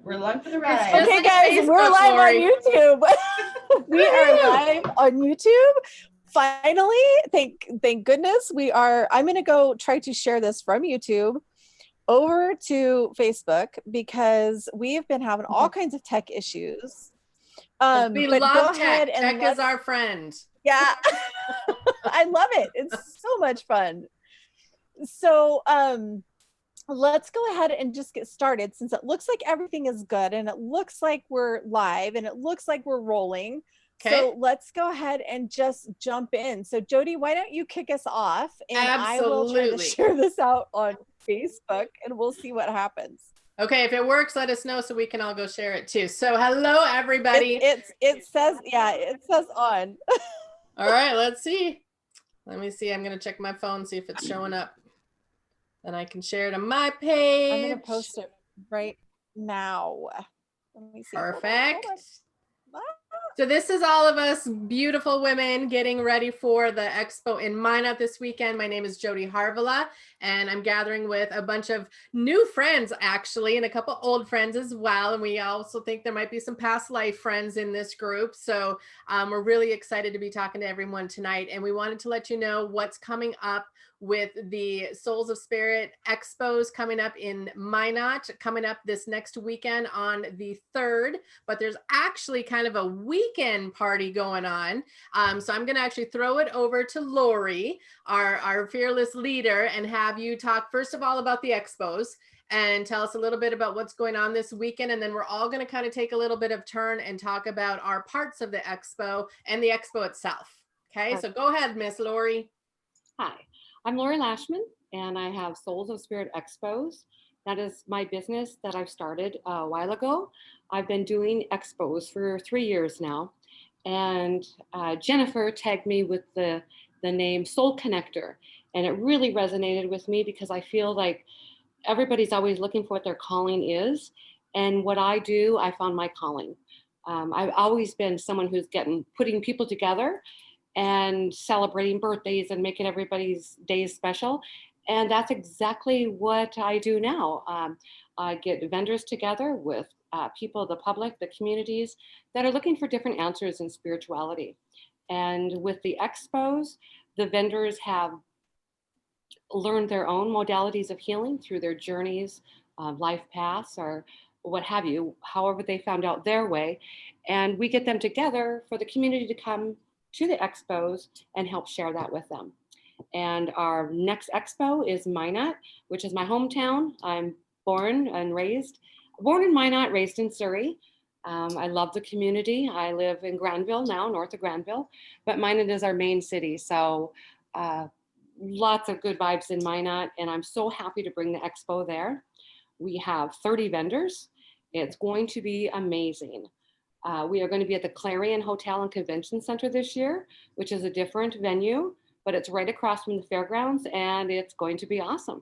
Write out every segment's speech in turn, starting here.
We're live for the ride. Okay, guys, we're live on YouTube. We are live on YouTube. Finally, thank goodness we are. I'm going to go try to share this from YouTube over to Facebook because we have been having all kinds of tech issues. We love tech. Tech is our friend. Yeah, I love it. It's so much fun. So, let's go ahead and just get started since it looks like everything is good and it looks like we're live and it looks like we're rolling. Okay. So let's go ahead and just jump in. So Jodie, why don't you kick us off and I will try to share this out on Facebook and we'll see what happens. Okay, if it works, let us know so we can all go share it too. So hello, everybody. It says, yeah, it says on. All right, let's see. Let me see. I'm going to check my phone, see if it's showing up. Then I can share it on my page. I'm going to post it right now. Let me see. Perfect. So this is all of us beautiful women getting ready for the expo in Minot this weekend. My name is Jodie Harvala, and I'm gathering with a bunch of new friends, actually, and a couple old friends as well. And we also think there might be some past life friends in this group. So we're really excited to be talking to everyone tonight. And we wanted to let you know what's coming up with the Souls of Spirit Expos coming up in Minot, coming up this next weekend on the 3rd, but there's actually kind of a weekend party going on. So I'm gonna actually throw it over to Lori, our fearless leader, and have you talk first of all about the Expos and tell us a little bit about what's going on this weekend. And then we're all gonna kind of take a little bit of turn and talk about our parts of the Expo and the Expo itself. Okay, so go ahead, Miss Lori. Hi. I'm Lori Lashman, and I have Souls of Spirit Expos. That is my business that I've started a while ago. I've been doing expos for 3 years now, and Jennifer tagged me with the name Soul Connector, and it really resonated with me because I feel like everybody's always looking for what their calling is, and what I do, I found my calling. I've always been someone who's putting people together and celebrating birthdays and making everybody's days special. And that's exactly what I do now. I get vendors together with people, the public, the communities that are looking for different answers in spirituality. And with the expos, the vendors have learned their own modalities of healing through their journeys, life paths, or what have you, however they found out their way. And we get them together for the community to come to the expos and help share that with them. And our next expo is Minot, which is my hometown. I'm born in Minot, raised in Surrey. I love the community. I live in Granville now, north of Granville, but Minot is our main city. So lots of good vibes in Minot, and I'm so happy to bring the expo there. We have 30 vendors. It's going to be amazing. We are going to be at the Clarion Hotel and Convention Center this year, which is a different venue, but it's right across from the fairgrounds, and it's going to be awesome.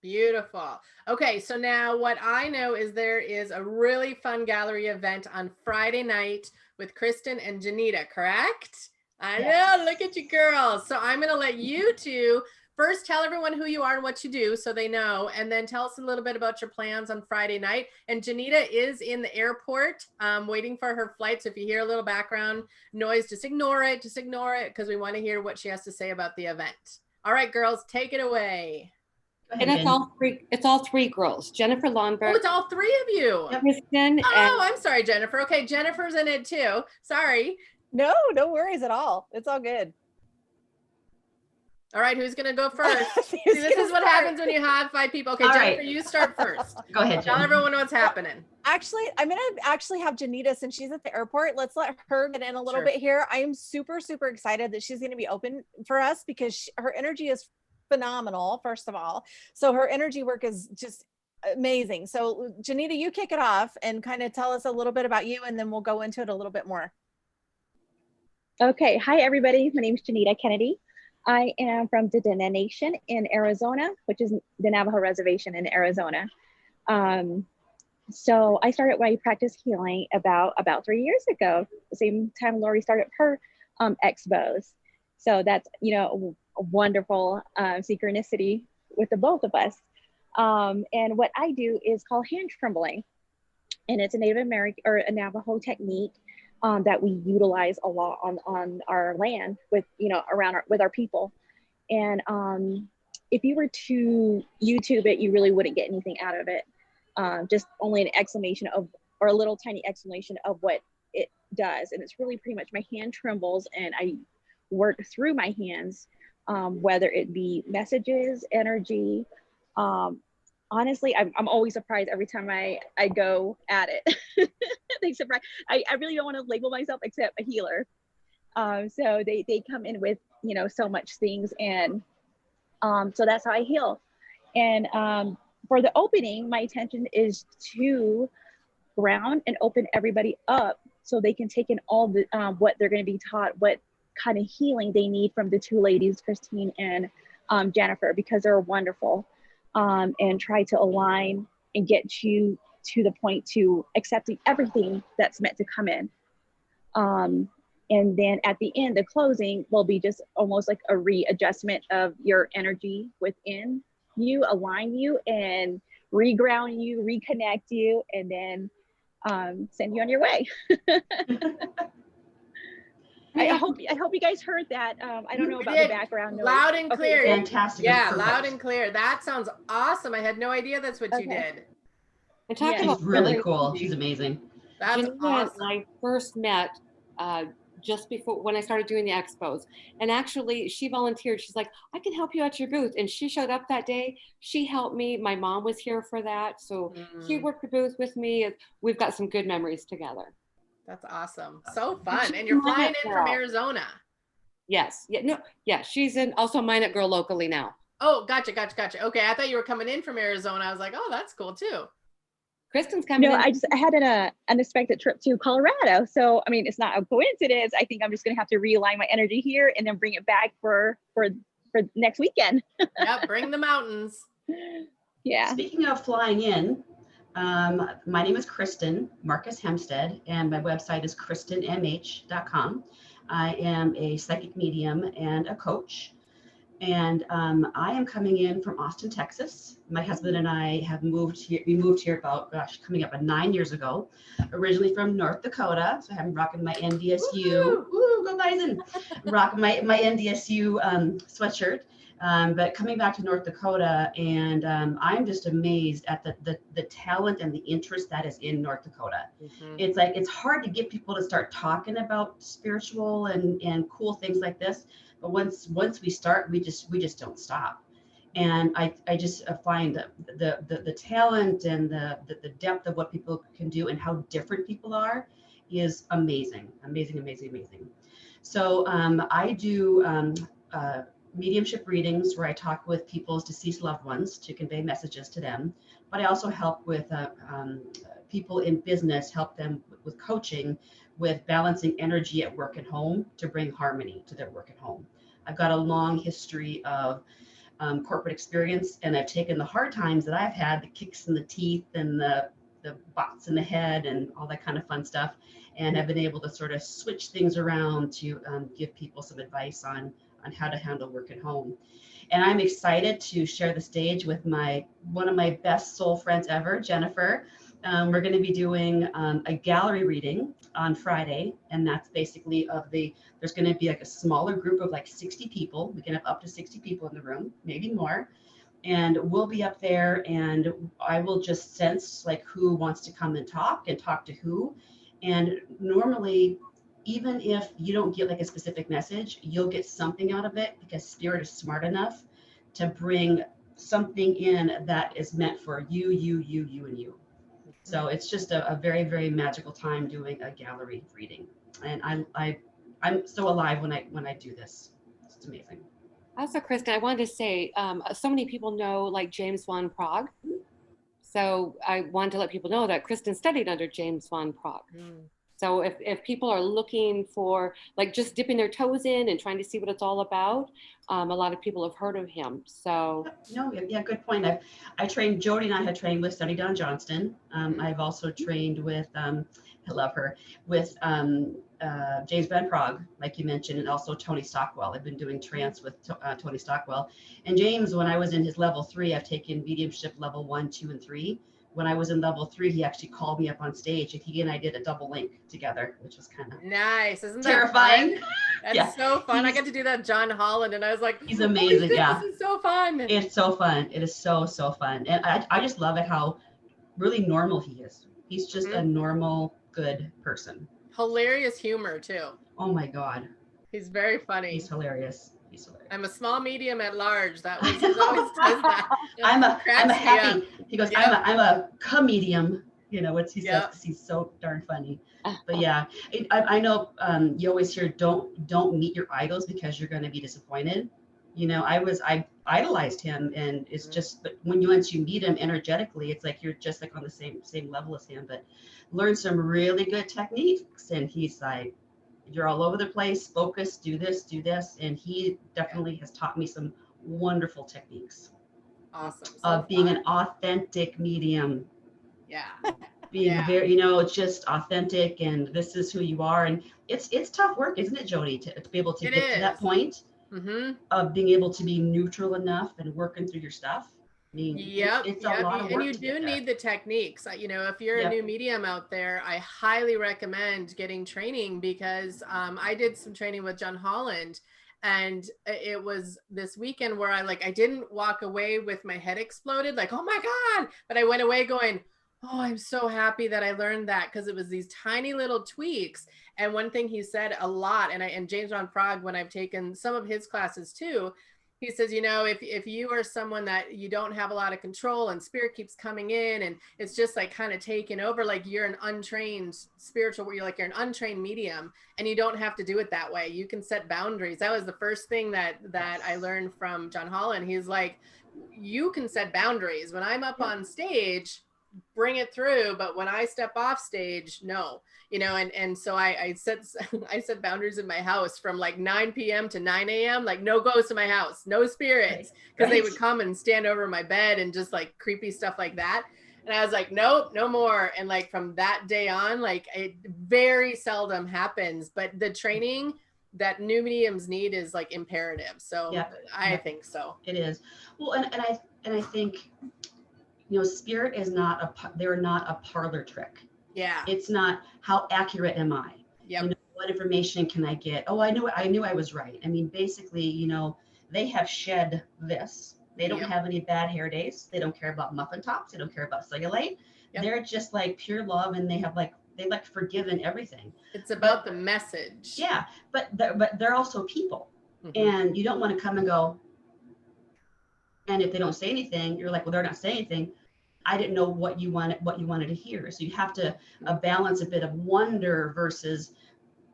Beautiful. Okay, so now what I know is there is a really fun gallery event on Friday night with Kristen and Janita, correct? I know, look at you girls. So I'm going to let you two first tell everyone who you are and what you do so they know, and then tell us a little bit about your plans on Friday night. And Janita is in the airport waiting for her flight. So if you hear a little background noise, just ignore it because we want to hear what she has to say about the event. All right, girls, take it away. And it's all three girls. Jennifer Lonnberg. Oh, it's all three of you. Kristen. Oh, I'm sorry, Jennifer. Okay, Jennifer's in it too. Sorry. No worries at all. It's all good. All right, who's going to go first? See, this is what happens when you have 5 people. Okay, all Jennifer, right. You start first. Go ahead, Jen. Tell everyone what's happening. Actually, I'm going to have Janita, since she's at the airport. Let's let her get in a little bit here. I am super, super excited that she's going to be open for us because her energy is phenomenal, first of all. So her energy work is just amazing. So Janita, you kick it off and kind of tell us a little bit about you, and then we'll go into it a little bit more. Okay. Hi, everybody. My name is Janita Kennedy. I am from the Dene Nation in Arizona, which is the Navajo Reservation in Arizona. So I started my practice healing about 3 years ago, the same time Lori started her expos. So that's, a wonderful synchronicity with the both of us. And what I do is called hand trembling. And it's a Native American or a Navajo technique that we utilize a lot on our land with, around with our people. And if you were to YouTube it, you really wouldn't get anything out of it. Just only an explanation of, or a little tiny explanation of what it does. And it's really pretty much my hand trembles and I work through my hands, whether it be messages, energy. Honestly, I'm always surprised every time I go at it. They surprise. I really don't want to label myself except a healer. So they come in with, so much things. And so that's how I heal. And for the opening, my intention is to ground and open everybody up so they can take in all the what they're going to be taught, what kind of healing they need from the two ladies, Christine and Jennifer, because they're wonderful, and try to align and get you to the point to accepting everything that's meant to come in. And then at the end, the closing will be just almost like a readjustment of your energy within you, align you and reground you, reconnect you, and then send you on your way. I hope you guys heard that. I don't know about the background noise. Loud and clear. Okay, fantastic. Yeah, loud and clear. That sounds awesome. I had no idea that's what you did. And talking She's about really cool. She's amazing. That's Janita awesome. and I first met just before when I started doing the expos. And actually she volunteered. She's like, I can help you at your booth. And she showed up that day. She helped me. My mom was here for that. So she worked the booth with me. We've got some good memories together. That's awesome. So fun. And you're flying in from Arizona. Yes. Yeah. No. Yeah. She's also a Minot girl locally now. Oh, gotcha. Okay. I thought you were coming in from Arizona. I was like, oh, that's cool too. Kristen's coming in. I had an unexpected trip to Colorado. So, I mean, it's not a coincidence. I think I'm just going to have to realign my energy here and then bring it back for next weekend. Yeah. Bring the mountains. Yeah. Speaking of flying in, my name is Kristen Marcus Hempstead, and my website is kristenmh.com. I am a psychic medium and a coach, and I am coming in from Austin, Texas. My husband and I have moved here. We moved here about, coming up on 9 years ago, originally from North Dakota. So I'm rocking my NDSU, woo, go Bison, rocking my NDSU sweatshirt. But coming back to North Dakota, and I'm just amazed at the talent and the interest that is in North Dakota. Mm-hmm. It's like, it's hard to get people to start talking about spiritual and cool things like this. But once we start, we just don't stop. And I just find the talent and the depth of what people can do and how different people are is amazing. So I do mediumship readings where I talk with people's deceased loved ones to convey messages to them. But I also help with people in business, help them with coaching, with balancing energy at work and home to bring harmony to their work and home. I've got a long history of corporate experience, and I've taken the hard times that I've had, the kicks in the teeth and the bots in the head and all that kind of fun stuff, and have been able to sort of switch things around to give people some advice on how to handle work at home. And I'm excited to share the stage with one of my best soul friends ever, Jennifer. We're going to be doing a gallery reading on Friday, and that's basically there's going to be like a smaller group of like 60 people. We can have up to 60 people in the room, maybe more. And we'll be up there, and I will just sense like who wants to come and talk to who. And normally, even if you don't get like a specific message, you'll get something out of it because Spirit is smart enough to bring something in that is meant for you, and you. So it's just a very, very magical time doing a gallery reading. And I'm so alive when I do this. It's amazing. Also, Kristen, I wanted to say, so many people know like James Van Praagh. So I wanted to let people know that Kristen studied under James Van Praagh. So if people are looking for like just dipping their toes in and trying to see what it's all about, a lot of people have heard of him. So yeah, good point. I trained, Jodie and I had trained with Sunny Dawn Johnston. I've also trained with, I love her, with James Van Praagh, like you mentioned, and also Tony Stockwell. I've been doing trance with Tony Stockwell. And James, when I was in his level 3, I've taken mediumship level 1, 2, and 3 when I was in level 3, he actually called me up on stage, and he and I did a double link together, which was kind of nice. Isn't that terrifying. fun? That's so fun. I got to do that with John Holland, and I was like, he's amazing. Shit, yeah, this is so fun. It's so fun. It is so fun, and I just love it how really normal he is. He's just a normal, good person. Hilarious humor too. Oh my God. He's very funny. He's hilarious. I'm a small medium at large. That was, he always says that. I'm a happy. He goes, yep. I'm a comedium. You know, he yep. says, 'cause he's so darn funny. But yeah, I know you always hear don't meet your idols because you're going to be disappointed. You know, I idolized him, and it's just, but once you meet him energetically, it's like you're just like on the same level as him. But learn some really good techniques, and he's like, you're all over the place, focus, do this, and he definitely has taught me some wonderful techniques. Awesome. Of being an authentic medium. Yeah. Being very, you know, just authentic, and this is who you are. And it's tough work, isn't it, Jodie, to be able to get to that point of being able to be neutral enough and working through your stuff. I mean, it's a lot of work. And you do need the techniques. You know, if you're a new medium out there, I highly recommend getting training, because I did some training with John Holland, and it was this weekend where I didn't walk away with my head exploded, like, oh my God, but I went away going, oh, I'm so happy that I learned that, because it was these tiny little tweaks. And one thing he said a lot, and James Ron Frog, when I've taken some of his classes too, he says, you know, if you are someone that you don't have a lot of control and spirit keeps coming in and it's just like kind of taking over, like you're an untrained spiritual, where you're an untrained medium, and you don't have to do it that way. You can set boundaries. That was the first thing that I learned from John Holland. He's like, you can set boundaries. When I'm up on stage, bring it through, but when I step off stage, no, you know. And so I set boundaries in my house from like 9 p.m. to 9 a.m. like no ghosts in my house, no spirits, because they would come and stand over my bed and just like creepy stuff like that. And I was like, nope, no more. And like from that day on, like it very seldom happens, but the training that new mediums need is like imperative. So I think so. It is. Well, and I think, you know, spirit is they're not a parlor trick. Yeah. It's not, how accurate am I? Yep. You know, what information can I get? Oh, I knew I was right. I mean, basically, you know, they have shed this. They don't have any bad hair days. They don't care about muffin tops. They don't care about cellulite. Yep. They're just like pure love, and they forgiven everything. It's about the message. Yeah, but they're also people, and you don't want to come and go. And if they don't say anything, you're like, well, they're not saying anything. I didn't know what you wanted to hear. So you have to balance a bit of wonder versus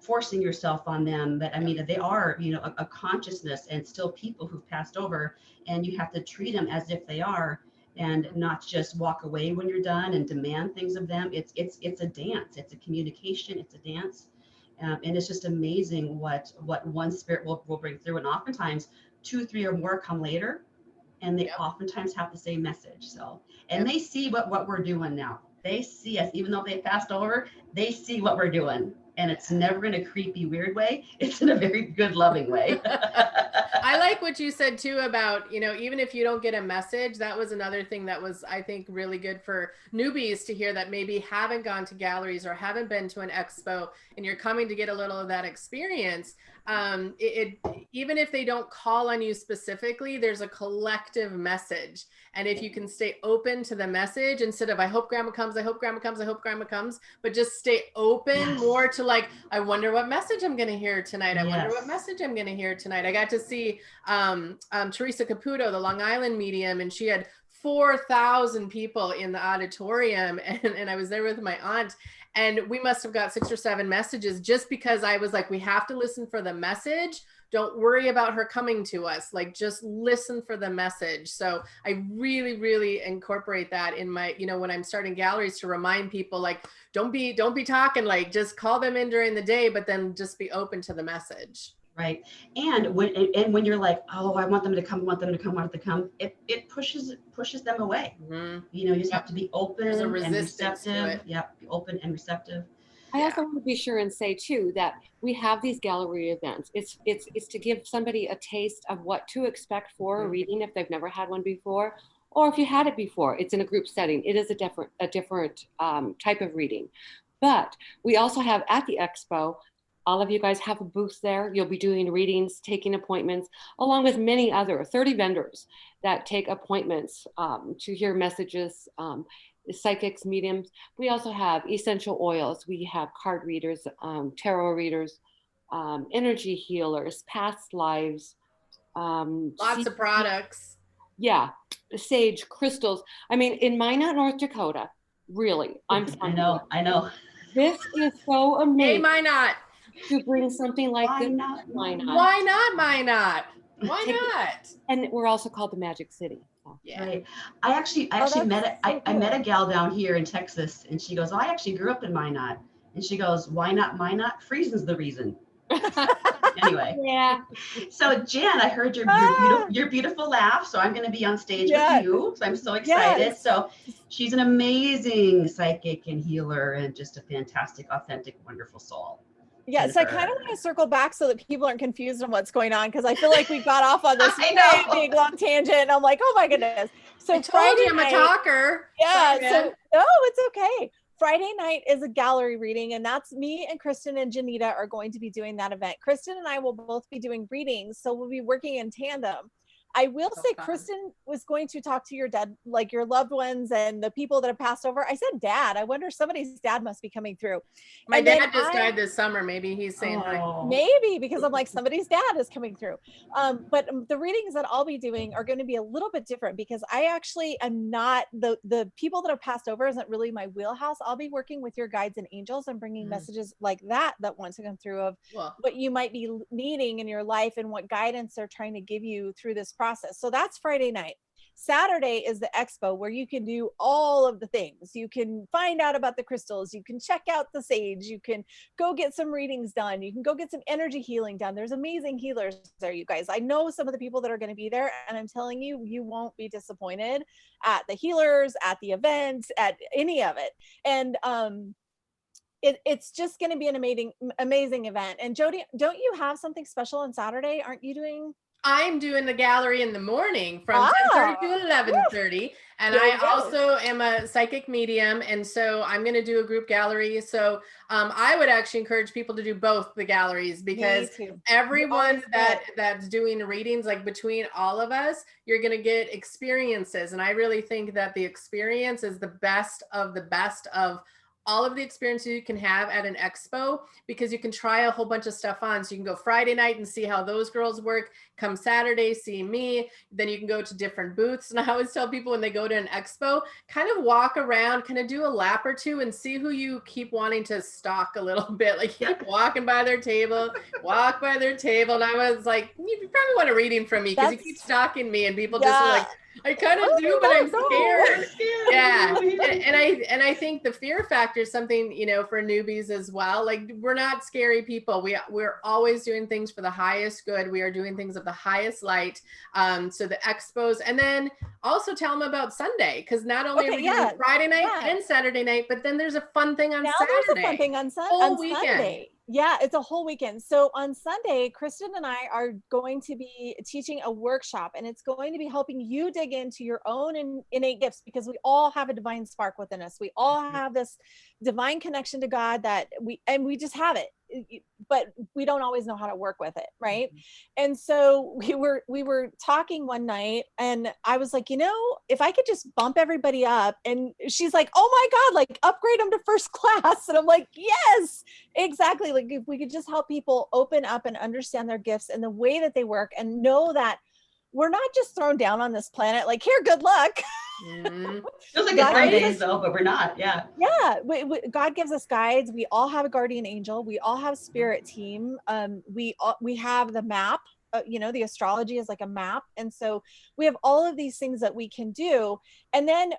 forcing yourself on them. But I mean, they are, you know, a consciousness and still people who've passed over, and you have to treat them as if they are, and not just walk away when you're done and demand things of them. It's a dance. It's a communication. It's a dance. And it's just amazing what one spirit will bring through. And oftentimes 2, 3 or more come later, and they oftentimes have the same message. So, and they see what we're doing now. They see us, even though they passed over, they see what we're doing. And it's never in a creepy, weird way. It's in a very good, loving way. I like what you said too about, you know, even if you don't get a message, that was another thing that was, I think, really good for newbies to hear, that maybe haven't gone to galleries or haven't been to an expo, and you're coming to get a little of that experience. Even if they don't call on you specifically, there's a collective message. And if you can stay open to the message, instead of, I hope grandma comes, I hope grandma comes, I hope grandma comes, but just stay open more to like, I wonder what message I'm going to hear tonight. I wonder what message I'm going to hear tonight. I got to see Teresa Caputo, the Long Island medium, and she had 4,000 people in the auditorium, and I was there with my aunt, and we must have got 6 or 7 messages, just because I was like, we have to listen for the message. Don't worry about her coming to us. Like, just listen for the message. So I really, really incorporate that in my, you know, when I'm starting galleries, to remind people, like, don't be talking, like, just call them in during the day, but then just be open to the message. Right. And when you're like, oh, I want them to come, it pushes them away. You know, you just have to be open and receptive. Be open and receptive. I also want to be sure and say too that we have these gallery events. It's to give somebody a taste of what to expect for a reading if they've never had one before, or if you had it before, it's in a group setting. It is a different type of reading. But we also have at the Expo, all of you guys have a booth there. You'll be doing readings, taking appointments, along with many other 30 vendors that take appointments to hear messages, psychics, mediums. We also have essential oils. We have card readers, tarot readers, energy healers, past lives. Lots of products. Yeah, sage, crystals. I mean, in Minot, North Dakota, really, I know. This is so amazing. Hey, Minot. To bring something like Why this. not? Why not Minot? Why Take not? And we're also called the Magic City. So. Yeah. Right. I actually met I met a gal down here in Texas, and she goes, "Oh, I actually grew up in Minot," and she goes, "Why not Minot? Freezing's the reason." Anyway. Yeah. So Jen, I heard your beautiful laugh, so I'm going to be on stage with you. So I'm so excited. Yes. So she's an amazing psychic and healer, and just a fantastic, authentic, wonderful soul. Yeah, so I kind of want to circle back so that people aren't confused on what's going on, because I feel like we got off on this big long tangent, and I'm like, oh my goodness. So I told you I'm a talker. Yeah, Sorry, so no, it's okay. Friday night is a gallery reading, and that's me and Kristen and Janita are going to be doing that event. Kristen and I will both be doing readings, so we'll be working in tandem. I will say fun. Kristen was going to talk to your dad, like your loved ones and the people that have passed over. I said dad. I wonder somebody's dad must be coming through. My dad just died this summer. Maybe he's saying hi. Maybe, because I'm like, somebody's dad is coming through. But the readings that I'll be doing are going to be a little bit different, because I actually am not, the people that have passed over isn't really my wheelhouse. I'll be working with your guides and angels and bringing messages like that want to come through of what you might be needing in your life and what guidance they're trying to give you through this process. So that's Friday night. Saturday is the expo, where you can do all of the things. You can find out about the crystals. You can check out the sage. You can go get some readings done. You can go get some energy healing done. There's amazing healers there, you guys. I know some of the people that are going to be there, and I'm telling you, you won't be disappointed at the healers, at the events, at any of it. And it's just going to be an amazing event. And Jodie, don't you have something special on Saturday? Aren't you doing? I'm doing the gallery in the morning from 10:30 to 11:30. And I also am a psychic medium. And so I'm going to do a group gallery. So I would actually encourage people to do both the galleries, because everyone that's doing readings, like between all of us, you're going to get experiences. And I really think that the experience is the best of all of the experiences you can have at an expo, because you can try a whole bunch of stuff on. So you can go Friday night and see how those girls work. Come Saturday, see me. Then you can go to different booths. And I always tell people when they go to an expo, kind of walk around, kind of do a lap or two and see who you keep wanting to stalk a little bit. Like keep walking by their table, walk by their table. And I was like, you probably want a reading from me, because you keep stalking me, and people just are like, I kind of do, but I'm scared. Yeah. And I think the fear factor is something, for newbies as well. Like, we're not scary people. We're always doing things for the highest good. We are doing things of the highest light. So the expos, and then also tell them about Sunday, because not only are we doing Friday night and Saturday night, but then there's a fun thing on Saturday. There's a fun thing on Sunday. Yeah, it's a whole weekend. So on Sunday, Kristen and I are going to be teaching a workshop, and it's going to be helping you dig into your own innate gifts, because we all have a divine spark within us. We all have this divine connection to God that we just have it, but we don't always know how to work with it, right? And so we were talking one night, and I was like, if I could just bump everybody up, and she's like, oh my God, like upgrade them to first class. And I'm like, yes, exactly. Like if we could just help people open up and understand their gifts and the way that they work, and know that we're not just thrown down on this planet like, here, good luck. Feels like it's some days though, but we're not. Yeah. God gives us guides. We all have a guardian angel. We all have spirit team. We have the map. The astrology is like a map, and so we have all of these things that we can do. And then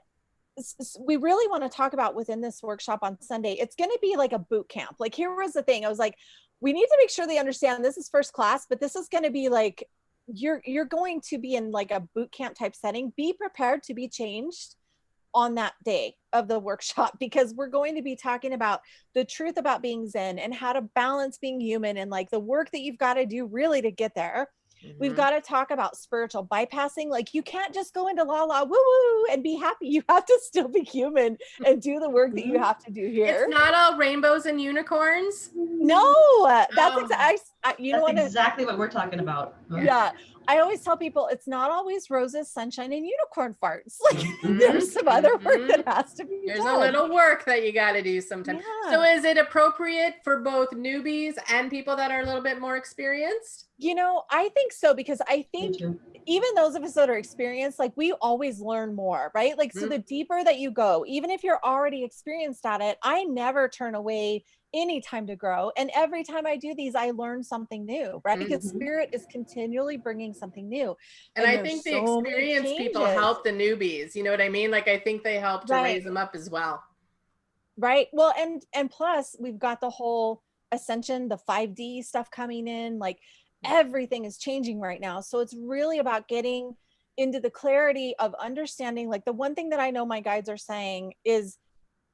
we really want to talk about within this workshop on Sunday, it's going to be like a boot camp. Like, here was the thing. I was like, we need to make sure they understand this is first class, but this is going to be like, you're going to be in like a boot camp type setting. Be prepared to be changed on that day of the workshop, because we're going to be talking about the truth about being Zen and how to balance being human, and like the work that you've got to do really to get there. We've got to talk about spiritual bypassing. Like, you can't just go into la la woo woo and be happy. You have to still be human and do the work that you have to do here. It's not all rainbows and unicorns. No, that's exactly what we're talking about. Yeah. I always tell people it's not always roses, sunshine, and unicorn farts. Like, there's some other work that has to be There's done. a little work that you got to do sometimes. Yeah. So is it appropriate for both newbies and people that are a little bit more experienced? You know, I think so, because I think even those of us that are experienced, like, we always learn more, right? Like, so the deeper that you go, even if you're already experienced at it, I never turn away any time to grow. And every time I do these, I learn something new, right? Because spirit is continually bringing something new. And I think the experienced people help the newbies. You know what I mean? Like, I think they help to raise them up as well. Right. Well, and plus we've got the whole ascension, the 5D stuff coming in, like, everything is changing right now. So it's really about getting into the clarity of understanding. Like, the one thing that I know my guides are saying is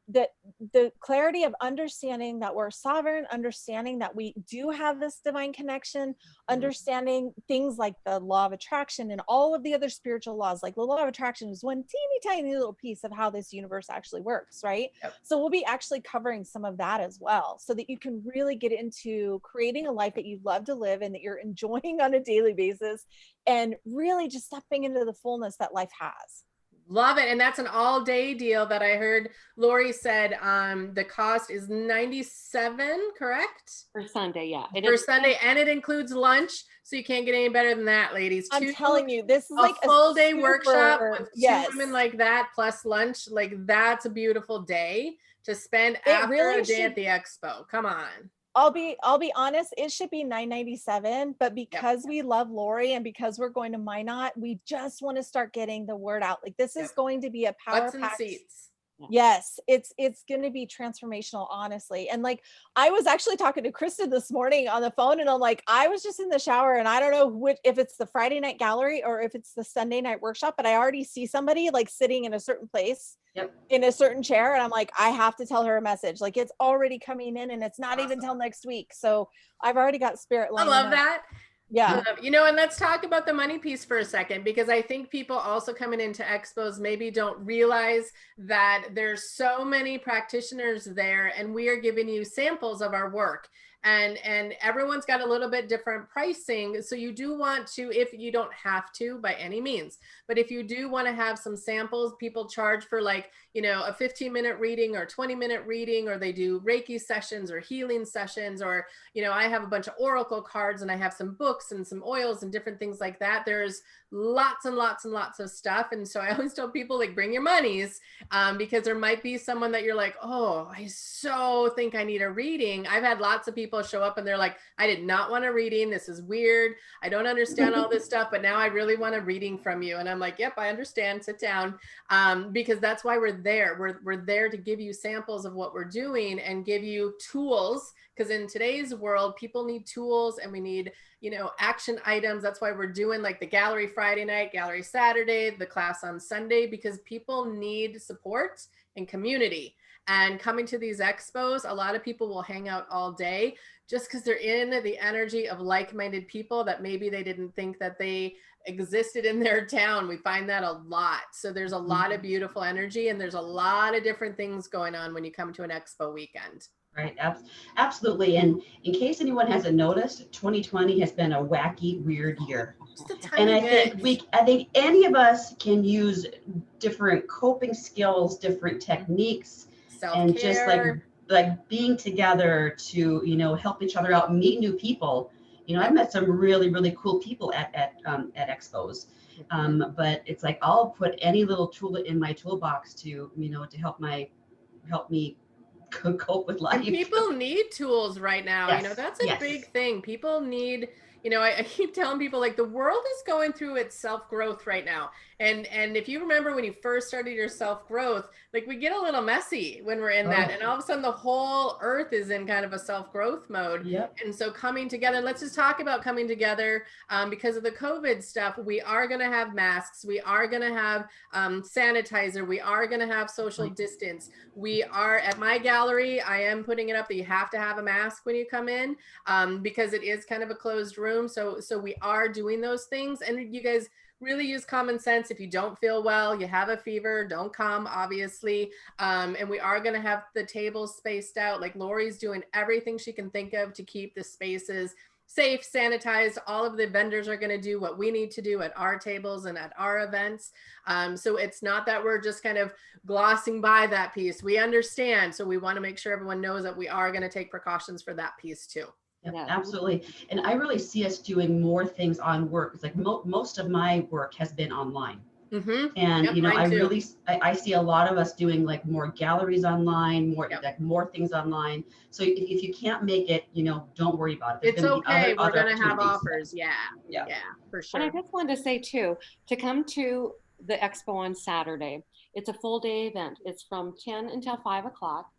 that the clarity of understanding that we're sovereign, understanding that we do have this divine connection, understanding things like the law of attraction and all of the other spiritual laws. Like, the law of attraction is one teeny tiny little piece of how this universe actually works, right? So we'll be actually covering some of that as well, so that you can really get into creating a life that you love to live and that you're enjoying on a daily basis, and really just stepping into the fullness that life has. Love it. And that's an all-day deal that I heard Lori said the cost is $97, correct? For Sunday, yeah. For Sunday, and it includes lunch, so you can't get any better than that, ladies. I'm telling you, this is like a full day workshop with two women like that, plus lunch. Like, that's a beautiful day to spend after a day at the expo. Come on. I'll be honest, it should be $9.97, but because we love Lori and because we're going to Minot, we just want to start getting the word out. Like, this is going to be a power packed seats. Yes, it's going to be transformational, honestly. And like, I was actually talking to Kristen this morning on the phone, and I'm like, I was just in the shower, and I don't know if it's the Friday night gallery or if it's the Sunday night workshop, but I already see somebody like sitting in a certain place in a certain chair. And I'm like, I have to tell her a message. Like, it's already coming in, and it's not even till next week. So I've already got spirit lining up. I love that. Yeah. You know, and let's talk about the money piece for a second, because I think people also coming into expos maybe don't realize that there's so many practitioners there, and we are giving you samples of our work. And everyone's got a little bit different pricing. So you do want to, if you don't have to by any means, but if you do want to have some samples, people charge for, like, you know, a 15-minute reading or 20-minute reading, or they do Reiki sessions or healing sessions, or, you know, I have a bunch of oracle cards, and I have some books and some oils and different things like that. There's lots and lots and lots of stuff. And so I always tell people, like, bring your monies, because there might be someone that you're like, oh, I so think I need a reading. I've had lots of people show up and they're like, I did not want a reading. This is weird. I don't understand all this stuff, but now I really want a reading from you. And I'm like, yep, I understand. Sit down. Because that's why we're there. We're there to give you samples of what we're doing and give you tools. Because in today's world, people need tools, and we need, you know, action items. That's why we're doing like the gallery Friday night, gallery Saturday, the class on Sunday, because people need support and community. And coming to these expos, a lot of people will hang out all day just because they're in the energy of like-minded people that maybe they didn't think that they existed in their town. We find that a lot. So there's a lot of beautiful energy, and there's a lot of different things going on when you come to an expo weekend. Right, absolutely. And in case anyone hasn't noticed, 2020 has been a wacky, weird year. And I think any of us can use different coping skills, different techniques, self-care, and just like being together to, you know, help each other out, meet new people. You know, I've met some really, really cool people at expos. But it's like, I'll put any little tool in my toolbox to, you know, to help me cope with life. And people need tools right now. Yes. You know, that's a big thing. People need, you know, I keep telling people, like, the world is going through its self-growth right now. And if you remember when you first started your self-growth, like, we get a little messy when we're in that. And all of a sudden the whole earth is in kind of a self-growth mode. And so coming together, let's just talk about coming together, because of the COVID stuff. We are going to have masks. We are going to have sanitizer. We are going to have social distance. We are at my gallery. I am putting it up that you have to have a mask when you come in, because it is kind of a closed room. room. So we are doing those things, and you guys really use common sense. If you don't feel well, you have a fever, don't come, obviously. And we are going to have the tables spaced out. Like Lori's doing everything she can think of to keep the spaces safe, sanitized. All of the vendors are going to do what we need to do at our tables and at our events. So it's not that we're just kind of glossing by that piece. We understand. So we want to make sure everyone knows that we are going to take precautions for that piece too. Yeah, absolutely. And I really see us doing more things on work. It's like most of my work has been online. And Yep, you know, mine I see a lot of us doing like more galleries online, more like more things online. So if you can't make it, you know, don't worry about it. It's okay. We're going to have opportunities. offers. Yeah, for sure. And I just wanted to say too, to come to the expo on Saturday, it's a full day event. It's from 10 until 5 o'clock.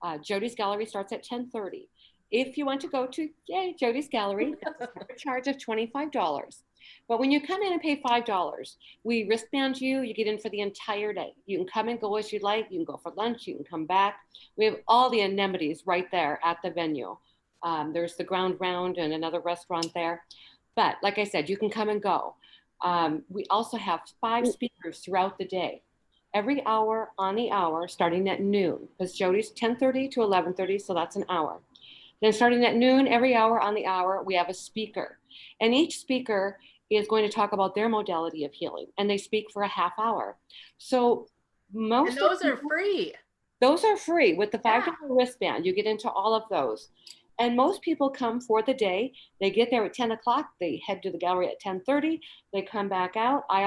Jodie's gallery starts at 10:30. If you want to go to Jodie's gallery, it's a charge of $25. But when you come in and pay $5, we wristband you. You get in for the entire day. You can come and go as you like. You can go for lunch. You can come back. We have all the amenities right there at the venue. There's the Ground Round and another restaurant there. But like I said, you can come and go. We also have 5 speakers throughout the day. Every hour on the hour, starting at noon, because Jodie's 10:30 to 11:30, so that's an hour. Then starting at noon, every hour on the hour, we have a speaker. And each speaker is going to talk about their modality of healing. And they speak for a half hour. So most and those are free. Those are free with the $5 wristband. You get into all of those. And most people come for the day. They get there at 10 o'clock. They head to the gallery at 10:30. They come back out. I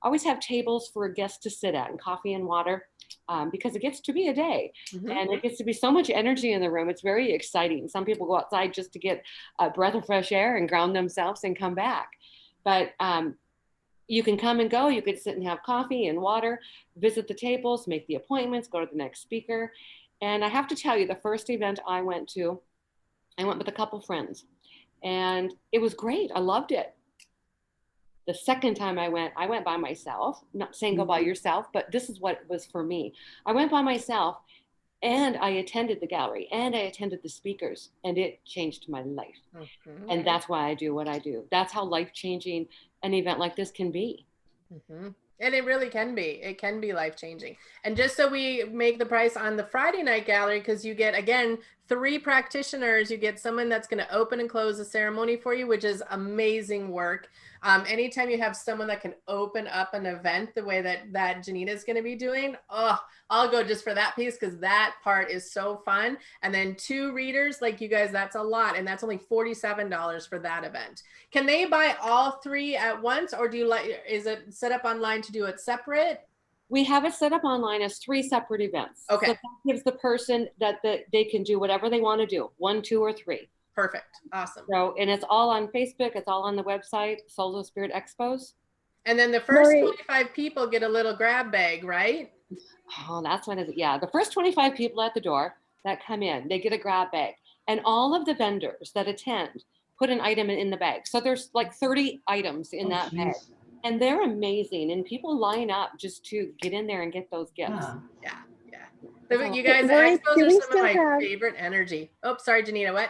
always have tables for guests to sit at and coffee and water. Because it gets to be a day and it gets to be so much energy in the room. It's very exciting. Some people go outside just to get a breath of fresh air and ground themselves and come back. But you can come and go. You could sit and have coffee and water, visit the tables, make the appointments, go to the next speaker. And I have to tell you, the first event I went with a couple friends and it was great. I loved it. The second time I went by myself, not saying go by yourself, but this is what was for me. I went by myself and I attended the gallery and I attended the speakers and it changed my life. And that's why I do what I do. That's how life-changing an event like this can be. And it really can be. It can be life-changing. And just so we make the price on the Friday night gallery, because you get, again, 3 practitioners. You get someone that's going to open and close the ceremony for you, which is amazing work. Anytime you have someone that can open up an event the way that Janita is going to be doing, I'll go just for that piece because that part is so fun. And then 2 readers, like you guys, that's a lot. And that's only $47 for that event. Can they buy all 3 at once, or is it set up online to do it separate? We have it set up online as 3 separate events. Okay. So that gives the person that they can do whatever they want to do, 1, 2, or 3. Perfect. Awesome. So, and it's all on Facebook. It's all on the website, Souls of Spirit Expos. And then the first 25 people get a little grab bag, right? Oh, that's what it is. Yeah. The first 25 people at the door that come in, they get a grab bag. And all of the vendors that attend put an item in the bag. So there's like 30 items in that bag. And they're amazing. And people line up just to get in there and get those gifts. Yeah. You guys, Expos are some of my favorite energy. Oh, sorry, Janita, what?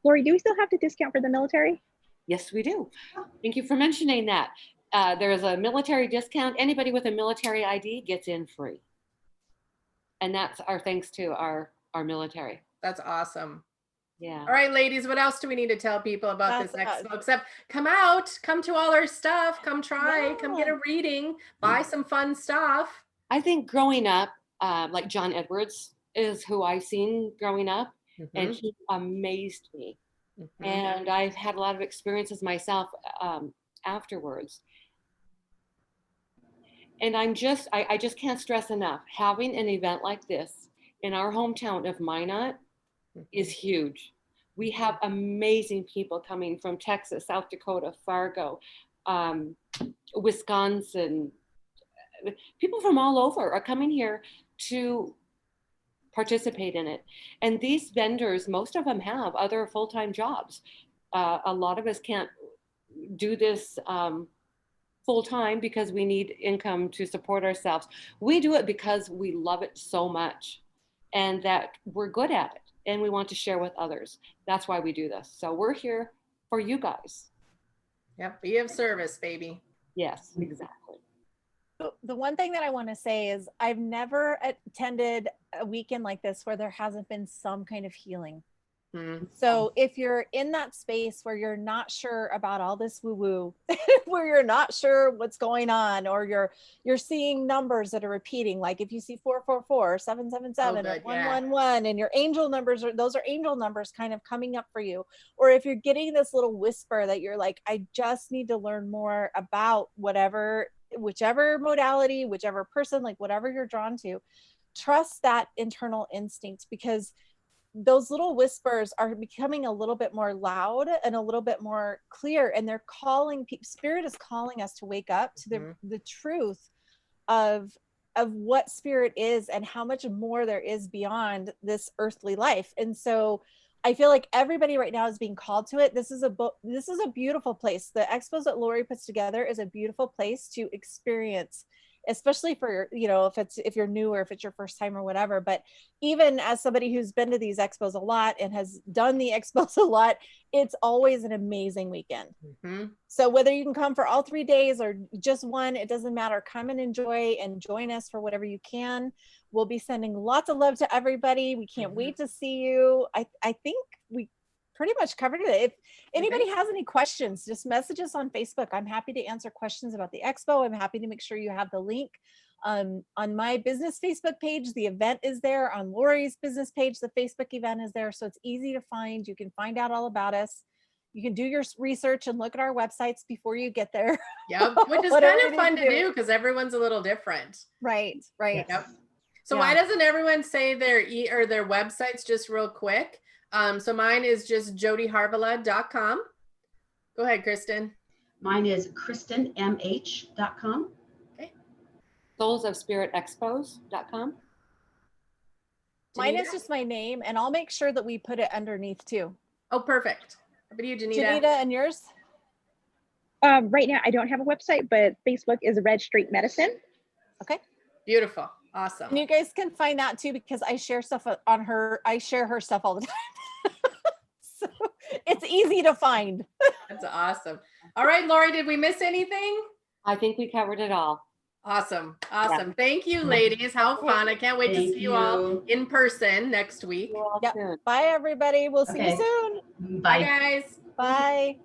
Lori, do we still have the discount for the military? Yes, we do. Thank you for mentioning that. There's a military discount. Anybody with a military ID gets in free. And that's our thanks to our military. That's awesome. Yeah. All right, ladies, what else do we need to tell people about this expo? Except come to all our stuff, come try, come get a reading, buy some fun stuff. I think growing up, like John Edwards is who I've seen growing up, and he amazed me. And I've had a lot of experiences myself afterwards. And I just can't stress enough, having an event like this in our hometown of Minot is huge. We have amazing people coming from Texas, South Dakota, Fargo, Wisconsin. People from all over are coming here to participate in it. And these vendors, most of them have other full-time jobs. A lot of us can't do this full-time because we need income to support ourselves. We do it because we love it so much and that we're good at it and we want to share with others. That's why we do this. So we're here for you guys. Yep, be of service, baby. Yes, exactly. The one thing that I want to say is I've never attended a weekend like this where there hasn't been some kind of healing. So if you're in that space where you're not sure about all this woo-woo, where you're not sure what's going on, or you're seeing numbers that are repeating, like if you see 444, 777, or 111, and your angel numbers those are angel numbers kind of coming up for you. Or if you're getting this little whisper that you're like, I just need to learn more about whichever modality, whichever person, like whatever you're drawn to, trust that internal instinct, because those little whispers are becoming a little bit more loud and a little bit more clear, and they're calling people. Spirit is calling us to wake up to the truth of what spirit is and how much more there is beyond this earthly life. And so I feel like everybody right now is being called to it. This is a beautiful place. The expos that Lori puts together is a beautiful place to experience, especially for, if you're new or if it's your first time or whatever. But even as somebody who's been to these expos a lot and has done the expos a lot, it's always an amazing weekend. So whether you can come for all 3 days or just one, it doesn't matter. Come and enjoy and join us for whatever you can. We'll be sending lots of love to everybody. We can't wait to see you. I think we pretty much covered it. If anybody has any questions, just message us on Facebook. I'm happy to answer questions about the expo. I'm happy to make sure you have the link. On my business Facebook page, the event is there. On Lori's business page, the Facebook event is there. So it's easy to find. You can find out all about us. You can do your research and look at our websites before you get there. Yep, which is kind of fun to do because everyone's a little different. Right. Yep. So why doesn't everyone say their websites just real quick? So mine is just jodieharvala.com. Go ahead, Kristen. Mine is kristenmh.com. Okay. soulsofspiritexpos.com. Mine is just my name, and I'll make sure that we put it underneath too. Oh, perfect. How about you, Janita? Janita, and yours? Right now, I don't have a website, but Facebook is Red Street Medicine. Okay. Beautiful. Awesome. And you guys can find that too, because I share stuff on her. I share her stuff all the time. So it's easy to find. That's awesome. All right, Lori, did we miss anything? I think we covered it all. Awesome. Thank you, ladies. How fun. I can't wait to see you all in person next week. Yep. Bye, everybody. We'll see you soon. Bye, guys. Bye.